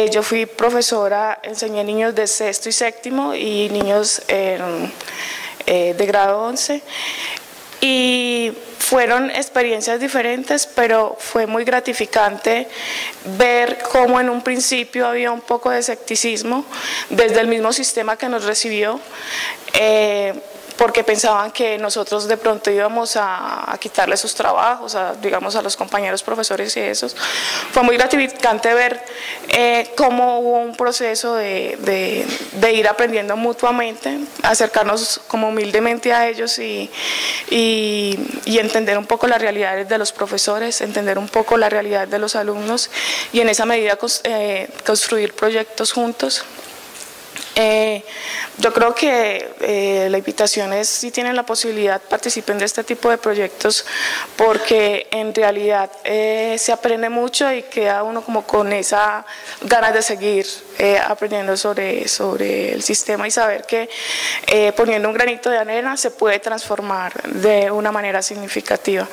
Yo fui profesora, enseñé niños de sexto y séptimo y niños de grado 11. Y fueron experiencias diferentes, pero fue muy gratificante ver cómo en un principio había un poco de escepticismo desde el mismo sistema que nos recibió, porque pensaban que nosotros de pronto íbamos a quitarle sus trabajos, digamos a los compañeros profesores y esos. Fue muy gratificante ver cómo hubo un proceso de ir aprendiendo mutuamente, acercarnos como humildemente a ellos y entender un poco las realidades de los profesores, entender un poco la realidad de los alumnos y en esa medida construir proyectos juntos. Yo creo que la invitación es, si tienen la posibilidad, participen de este tipo de proyectos, porque en realidad se aprende mucho y queda uno como con esa ganas de seguir aprendiendo sobre el sistema y saber que poniendo un granito de arena se puede transformar de una manera significativa.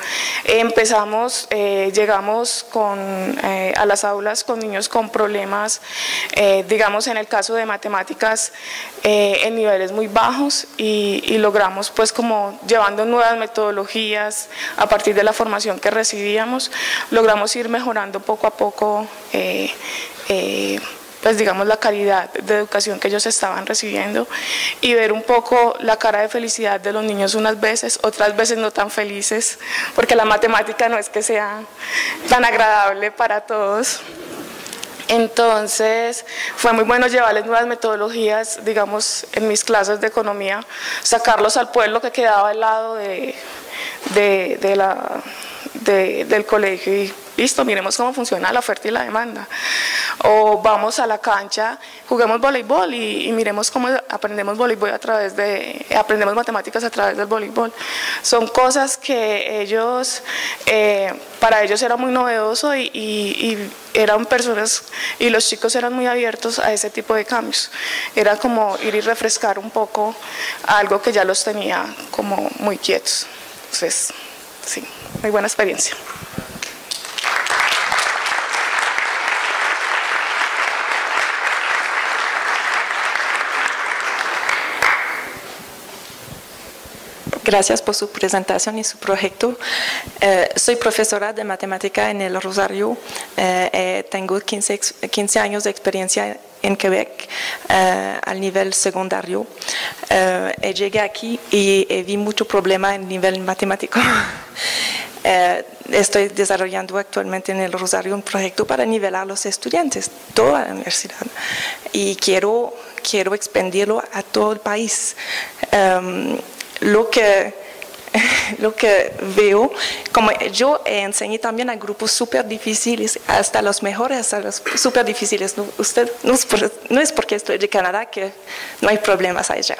Llegamos a las aulas con niños con problemas, digamos en el caso de matemáticas, en niveles muy bajos y logramos pues como llevando nuevas metodologías a partir de la formación que recibíamos, logramos ir mejorando poco a poco pues digamos la calidad de educación que ellos estaban recibiendo y ver un poco la cara de felicidad de los niños unas veces, otras veces no tan felices, porque la matemática no es que sea tan agradable para todos. Entonces fue muy bueno llevarles nuevas metodologías, digamos en mis clases de economía, sacarlos al pueblo que quedaba al lado del colegio y listo, miremos cómo funciona la oferta y la demanda. O vamos a la cancha, juguemos voleibol y miremos cómo aprendemos voleibol aprendemos matemáticas a través del voleibol. Son cosas que para ellos era muy novedoso y eran personas, y los chicos eran muy abiertos a ese tipo de cambios. Era como ir y refrescar un poco algo que ya los tenía como muy quietos. Entonces, sí, muy buena experiencia. Gracias por su presentación y su proyecto. Soy profesora de matemática en el Rosario. Tengo 15 años de experiencia en Quebec al nivel secundario. Llegué aquí y vi mucho problema en nivel matemático. Estoy desarrollando actualmente en el Rosario un proyecto para nivelar a los estudiantes, toda la universidad, y quiero expandirlo a todo el país. Lo que veo, como yo enseñé también a grupos súper difíciles, hasta los mejores, hasta los súper difíciles. No es porque estoy de Canadá que no hay problemas allá.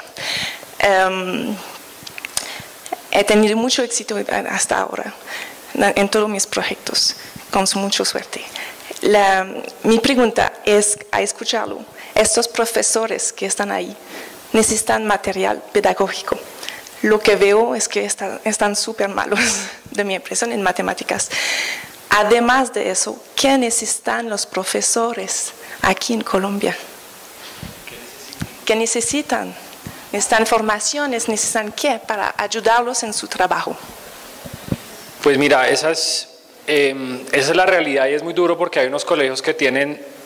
He tenido mucho éxito hasta ahora en todos mis proyectos, con mucha suerte. Mi pregunta es, a escucharlo, estos profesores que están ahí necesitan material pedagógico. Lo que veo es que están súper malos, de mi impresión, en matemáticas. Además de eso, ¿qué necesitan los profesores aquí en Colombia? ¿Qué necesitan? ¿Necesitan formaciones? ¿Necesitan qué para ayudarlos en su trabajo? Pues mira, esa es la realidad y es muy duro porque hay unos colegios que tienen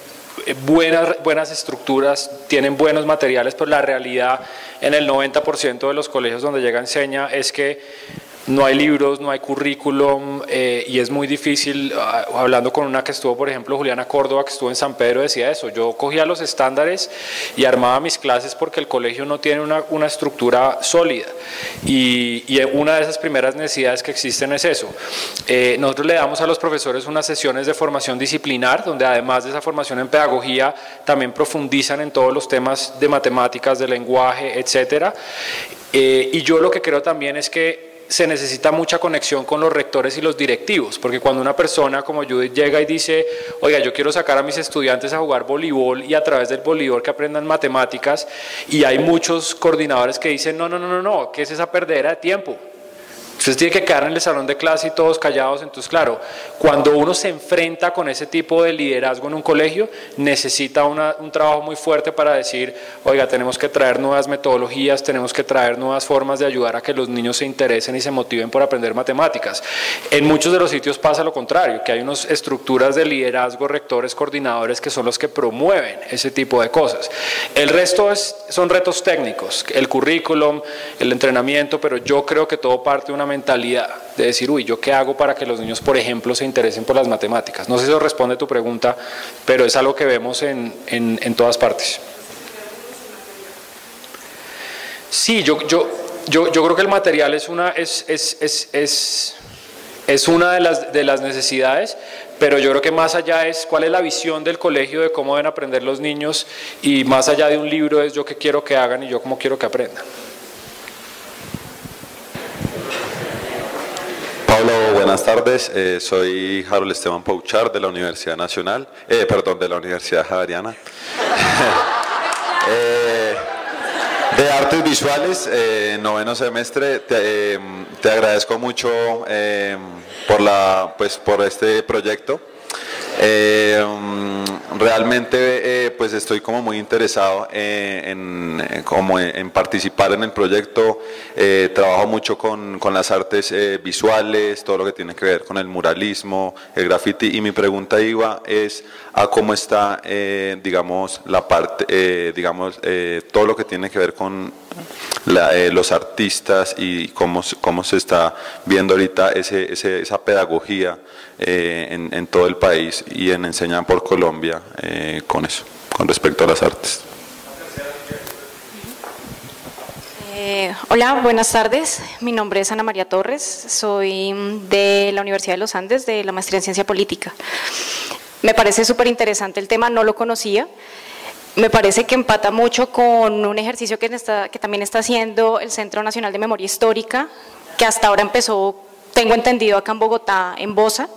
buenas estructuras, tienen buenos materiales, pero la realidad en el 90% de los colegios donde llega Enseña es que no hay libros, no hay currículum y es muy difícil. Hablando con una que estuvo, por ejemplo, Juliana Córdoba, que estuvo en San Pedro, decía eso: yo cogía los estándares y armaba mis clases porque el colegio no tiene una estructura sólida, y una de esas primeras necesidades que existen es eso. Nosotros le damos a los profesores unas sesiones de formación disciplinar, donde además de esa formación en pedagogía, también profundizan en todos los temas de matemáticas, de lenguaje, etcétera. Y yo lo que creo también es que se necesita mucha conexión con los rectores y los directivos, porque cuando una persona como Judith llega y dice: oiga, yo quiero sacar a mis estudiantes a jugar voleibol y a través del voleibol que aprendan matemáticas, y hay muchos coordinadores que dicen: no, ¿qué es esa perdera de tiempo? Ustedes tienen que quedar en el salón de clase y todos callados. Entonces, claro, cuando uno se enfrenta con ese tipo de liderazgo en un colegio, necesita un trabajo muy fuerte para decir: oiga, tenemos que traer nuevas metodologías, tenemos que traer nuevas formas de ayudar a que los niños se interesen y se motiven por aprender matemáticas. En muchos de los sitios pasa lo contrario, que hay unas estructuras de liderazgo, rectores, coordinadores, que son los que promueven ese tipo de cosas. El resto son retos técnicos, el currículum, el entrenamiento, pero yo creo que todo parte de una mentalidad de decir: uy, ¿yo qué hago para que los niños, por ejemplo, se interesen por las matemáticas? No sé si eso responde a tu pregunta, pero es algo que vemos en todas partes. Sí, yo creo que el material es una de las necesidades, pero yo creo que más allá es cuál es la visión del colegio de cómo deben aprender los niños, y más allá de un libro es yo qué quiero que hagan y yo cómo quiero que aprendan. Pablo, buenas tardes. Soy Harold Esteban Pouchard de la Universidad Nacional, de la Universidad Javeriana. De Artes Visuales, noveno semestre. Te agradezco mucho por este proyecto. Realmente pues estoy como muy interesado en participar en el proyecto. Trabajo mucho con las artes visuales, todo lo que tiene que ver con el muralismo, el graffiti, y mi pregunta iba es a cómo está digamos la parte todo lo que tiene que ver con los artistas, y cómo se está viendo ahorita esa pedagogía en todo el país y en Enseña por Colombia con eso, con respecto a las artes. Hola, buenas tardes. Mi nombre es Ana María Torres, soy de la Universidad de los Andes, de la maestría en Ciencia Política. Me parece súper interesante el tema, no lo conocía. Me parece que empata mucho con un ejercicio que también está haciendo el Centro Nacional de Memoria Histórica, que hasta ahora empezó, tengo entendido, acá en Bogotá, en Bosa.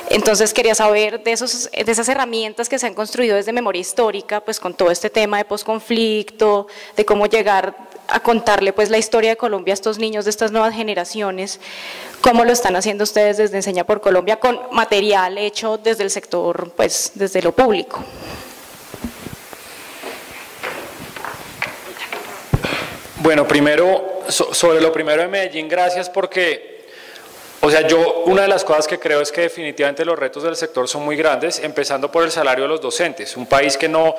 Entonces quería saber de esas herramientas que se han construido desde memoria histórica, pues con todo este tema de posconflicto, de cómo llegar a contarle pues la historia de Colombia a estos niños de estas nuevas generaciones. ¿Cómo lo están haciendo ustedes desde Enseña por Colombia con material hecho desde el sector, pues desde lo público? Bueno, primero, sobre lo primero de Medellín, gracias, porque, o sea, una de las cosas que creo es que definitivamente los retos del sector son muy grandes, empezando por el salario de los docentes. Un país que no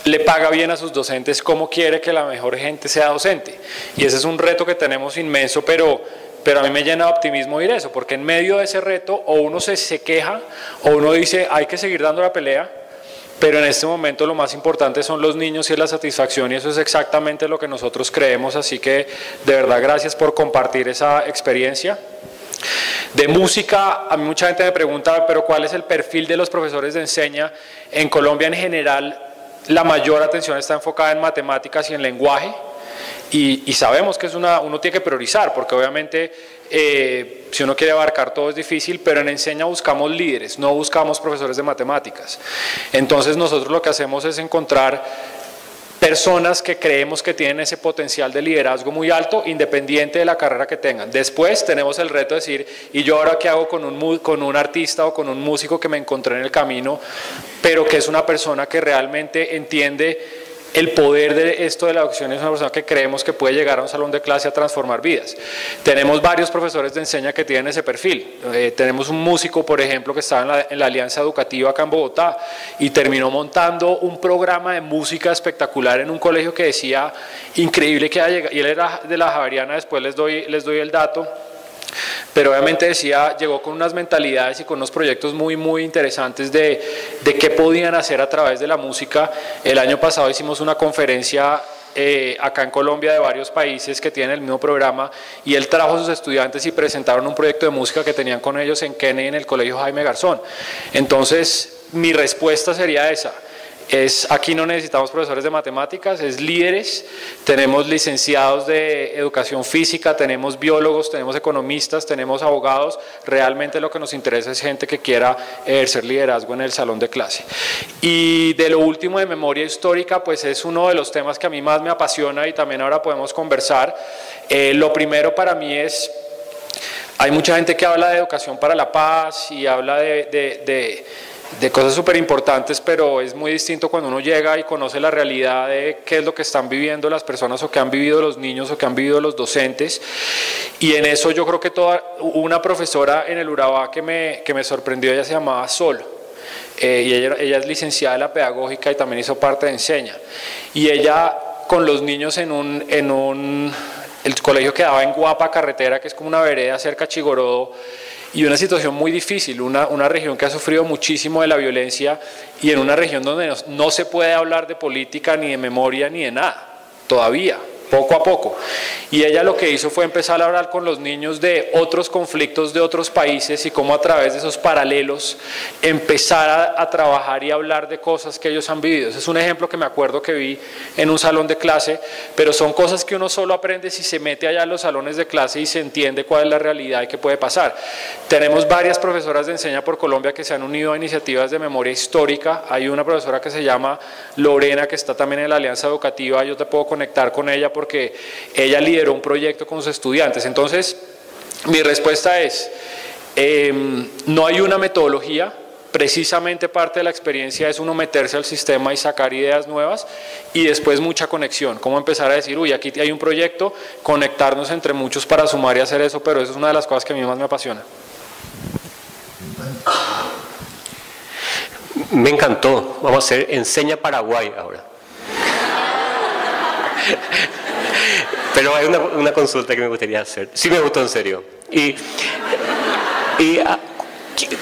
le paga bien a sus docentes, ¿cómo quiere que la mejor gente sea docente? Y ese es un reto que tenemos inmenso, pero a mí me llena de optimismo oír eso, porque en medio de ese reto o uno se queja o uno dice hay que seguir dando la pelea, pero en este momento lo más importante son los niños y la satisfacción, y eso es exactamente lo que nosotros creemos. Así que de verdad gracias por compartir esa experiencia. De música, a mí mucha gente me pregunta, pero ¿cuál es el perfil de los profesores de Enseña? En Colombia en general la mayor atención está enfocada en matemáticas y en lenguaje, y sabemos que uno tiene que priorizar, porque obviamente si uno quiere abarcar todo es difícil, pero en Enseña buscamos líderes, no buscamos profesores de matemáticas. Entonces nosotros lo que hacemos es encontrar personas que creemos que tienen ese potencial de liderazgo muy alto, independiente de la carrera que tengan. Después tenemos el reto de decir, ¿y yo ahora qué hago con un artista o con un músico que me encontré en el camino, pero que es una persona que realmente entiende el poder de esto de la educación? Es una persona que creemos que puede llegar a un salón de clase a transformar vidas. Tenemos varios profesores de Enseña que tienen ese perfil. Tenemos un músico, por ejemplo, que estaba en la Alianza Educativa acá en Bogotá y terminó montando un programa de música espectacular en un colegio que decía increíble que haya llegado, y él era de la Javeriana, después les doy el dato. pero obviamente decía, llegó con unas mentalidades y con unos proyectos muy, muy interesantes de qué podían hacer a través de la música. El año pasado hicimos una conferencia acá en Colombia de varios países que tienen el mismo programa, y él trajo a sus estudiantes y presentaron un proyecto de música que tenían con ellos en Kennedy, en el Colegio Jaime Garzón. Entonces, mi respuesta sería esa. Aquí no necesitamos profesores de matemáticas, es líderes, tenemos licenciados de educación física, tenemos biólogos, tenemos economistas, tenemos abogados. Realmente lo que nos interesa es gente que quiera ejercer liderazgo en el salón de clase. Y de lo último, de memoria histórica, pues es uno de los temas que a mí más me apasiona y también ahora podemos conversar. Lo primero para mí es, hay mucha gente que habla de educación para la paz y habla de cosas súper importantes, pero es muy distinto cuando uno llega y conoce la realidad de qué es lo que están viviendo las personas, o que han vivido los niños, o que han vivido los docentes. Y en eso yo creo que una profesora en el Urabá que me sorprendió, ella se llamaba Sol, y ella es licenciada en la pedagógica y también hizo parte de Enseña, y ella con los niños el colegio quedaba en Guapa Carretera, que es como una vereda cerca a Chigorodo, y una situación muy difícil, una región que ha sufrido muchísimo de la violencia, y en una región donde no se puede hablar de política, ni de memoria, ni de nada, todavía, poco a poco. Y ella lo que hizo fue empezar a hablar con los niños de otros conflictos de otros países y cómo a través de esos paralelos empezar a trabajar y hablar de cosas que ellos han vivido. Ese es un ejemplo que me acuerdo que vi en un salón de clase, pero son cosas que uno solo aprende si se mete allá en los salones de clase y se entiende cuál es la realidad y qué puede pasar. Tenemos varias profesoras de Enseña por Colombia que se han unido a iniciativas de memoria histórica. Hay una profesora que se llama Lorena, que está también en la Alianza Educativa. Yo te puedo conectar con ella porque ella lideró un proyecto con sus estudiantes. Entonces, mi respuesta es, no hay una metodología. Precisamente parte de la experiencia es uno meterse al sistema y sacar ideas nuevas, y después mucha conexión, cómo empezar a decir, uy, aquí hay un proyecto, conectarnos entre muchos para sumar y hacer eso, pero eso es una de las cosas que a mí más me apasiona. Me encantó, vamos a hacer Enseña Paraguay ahora. Pero hay una consulta que me gustaría hacer, sí me gustó en serio.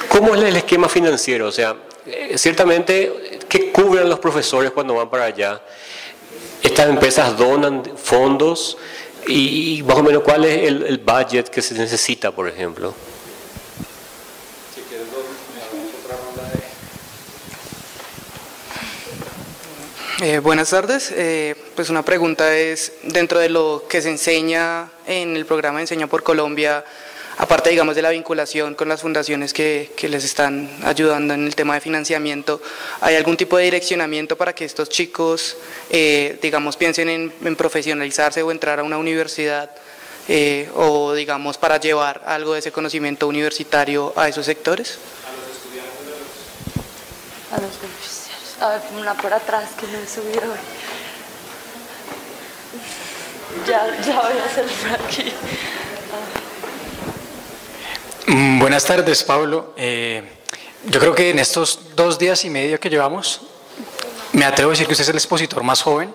¿Cómo es el esquema financiero? O sea, ciertamente, ¿qué cubren los profesores cuando van para allá? ¿Estas empresas donan fondos? Y más o menos, ¿cuál es el budget que se necesita, por ejemplo? Buenas tardes. Pues una pregunta es, dentro de lo que se enseña en el programa Enseña por Colombia, aparte, digamos, de la vinculación con las fundaciones que les están ayudando en el tema de financiamiento, ¿hay algún tipo de direccionamiento para que estos chicos, digamos, piensen en profesionalizarse o entrar a una universidad, o, digamos, para llevar algo de ese conocimiento universitario a esos sectores? A los beneficiarios. A ver, una por atrás que no he subido hoy. Ya voy a hacer por aquí. Buenas tardes, Pablo. Yo creo que en estos 2 días y medio que llevamos, me atrevo a decir que usted es el expositor más joven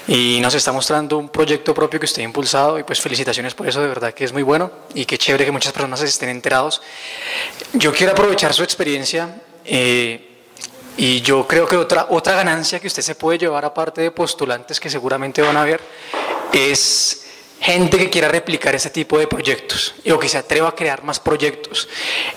y nos está mostrando un proyecto propio que usted ha impulsado, y pues felicitaciones por eso, de verdad que es muy bueno y qué chévere que muchas personas estén enterados. Yo quiero aprovechar su experiencia y yo creo que otra ganancia que usted se puede llevar, aparte de postulantes que seguramente van a ver, es gente que quiera replicar ese tipo de proyectos o que se atreva a crear más proyectos.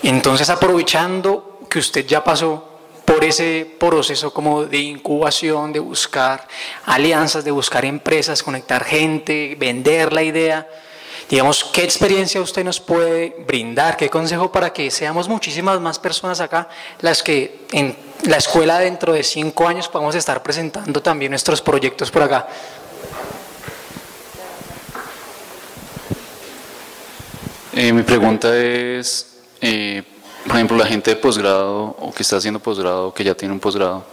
Entonces, aprovechando que usted ya pasó por ese proceso como de incubación, de buscar alianzas, de buscar empresas, conectar gente, vender la idea, digamos, ¿qué experiencia usted nos puede brindar? ¿Qué consejo para que seamos muchísimas más personas acá, las que en la escuela dentro de 5 años podamos estar presentando también nuestros proyectos por acá? Mi pregunta es, por ejemplo, la gente de posgrado o que está haciendo posgrado o que ya tiene un posgrado,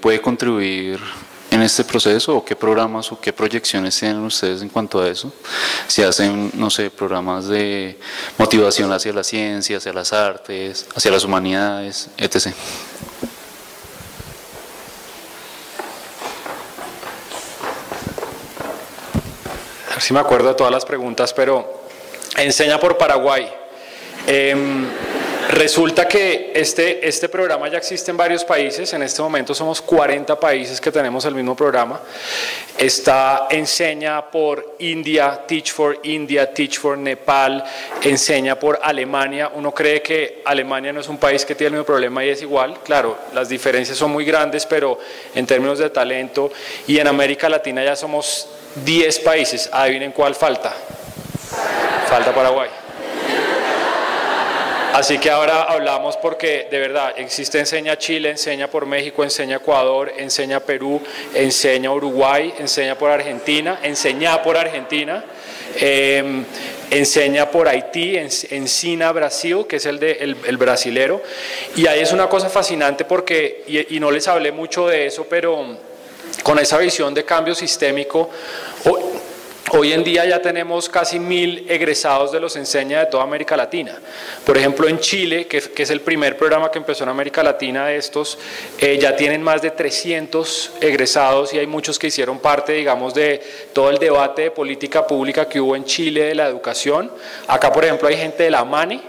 ¿puede contribuir en este proceso, o qué programas o qué proyecciones tienen ustedes en cuanto a eso? Si hacen, no sé, programas de motivación hacia la ciencia, hacia las artes, hacia las humanidades, etc. A ver si me acuerdo de todas las preguntas, pero enseña por Paraguay. Resulta que este programa ya existe en varios países. En este momento somos 40 países que tenemos el mismo programa. Enseña por India, Teach for India, Teach for Nepal, enseña por Alemania. Uno cree que Alemania no es un país que tiene el mismo problema y es igual. Claro, las diferencias son muy grandes, pero en términos de talento. Y en América Latina ya somos 10 países. Adivinen cuál falta. Falta Paraguay. Así que ahora hablamos porque de verdad existe Enseña Chile, Enseña por México, Enseña Ecuador, Enseña Perú, Enseña Uruguay, Enseña por Argentina, Enseña por Argentina, Enseña por Haití, Ensina Brasil, que es el brasilero. Y ahí es una cosa fascinante porque, y no les hablé mucho de eso, pero con esa visión de cambio sistémico, hoy en día ya tenemos casi 1000 egresados de los Enseña de toda América Latina. Por ejemplo, en Chile, que es el primer programa que empezó en América Latina de estos, ya tienen más de 300 egresados y hay muchos que hicieron parte, digamos, de todo el debate de política pública que hubo en Chile de la educación. Acá, por ejemplo, hay gente de la MANI.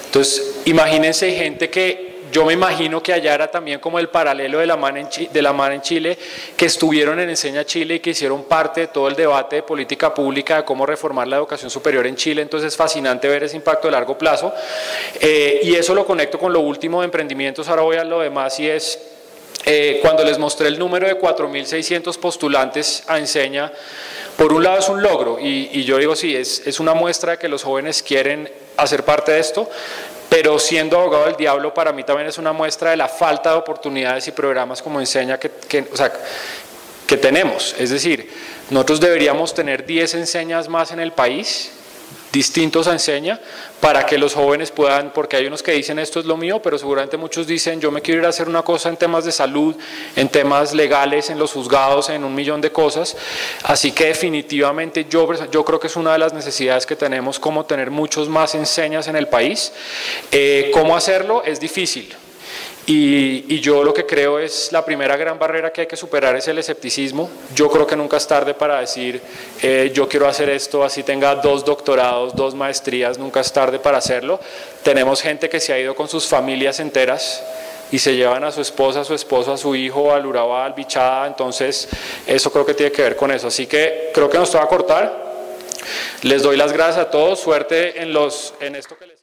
Entonces, imagínense gente que yo me imagino que allá era también como el paralelo de la MAN en Chile, que estuvieron en Enseña Chile y que hicieron parte de todo el debate de política pública de cómo reformar la educación superior en Chile. Entonces es fascinante ver ese impacto de largo plazo. Y eso lo conecto con lo último de emprendimientos. Ahora voy a lo demás y es, cuando les mostré el número de 4.600 postulantes a Enseña, por un lado es un logro y yo digo sí, es una muestra de que los jóvenes quieren hacer parte de esto. Pero siendo abogado del diablo, para mí también es una muestra de la falta de oportunidades y programas como Enseña que tenemos. Es decir, nosotros deberíamos tener 10 Enseñas más en el país, distintos a Enseña, para que los jóvenes puedan, porque hay unos que dicen esto es lo mío, pero seguramente muchos dicen yo me quiero ir a hacer una cosa en temas de salud, en temas legales, en los juzgados, en 1.000.000 de cosas. Así que definitivamente yo creo que es una de las necesidades que tenemos, como tener muchos más Enseñas en el país. ¿Cómo hacerlo? Es difícil. Y yo lo que creo es la primera gran barrera que hay que superar es el escepticismo. Yo creo que nunca es tarde para decir yo quiero hacer esto, así tenga 2 doctorados, 2 maestrías, nunca es tarde para hacerlo. Tenemos gente que se ha ido con sus familias enteras y se llevan a su esposa, a su esposo, a su hijo, al Urabá, al Bichada. Entonces eso creo que tiene que ver con eso. Así que creo que nos toca cortar. Les doy las gracias a todos, suerte en esto que les...